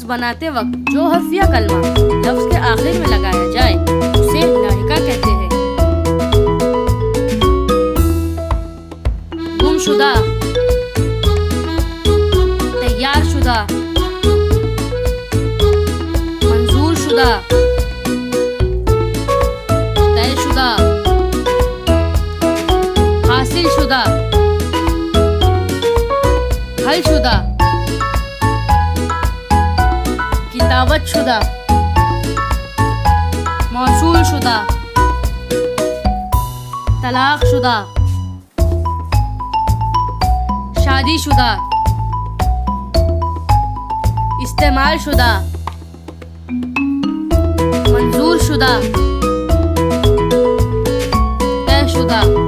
बनाते वक्त जो हर्फ या कलमा लफ्ज के आखिर में लगाया जाए उसे लाहिका कहते हैं। गुमशुदा, तैयार शुदा, मंजूर शुदा, तयशुदा, हासिल शुदा, हल शुदा, किताबत शुदा, मौसूल शुदा, तलाक शुदा, शादी शुदा, इस्तेमाल शुदा, मंजूर शुदा, तय शुदा।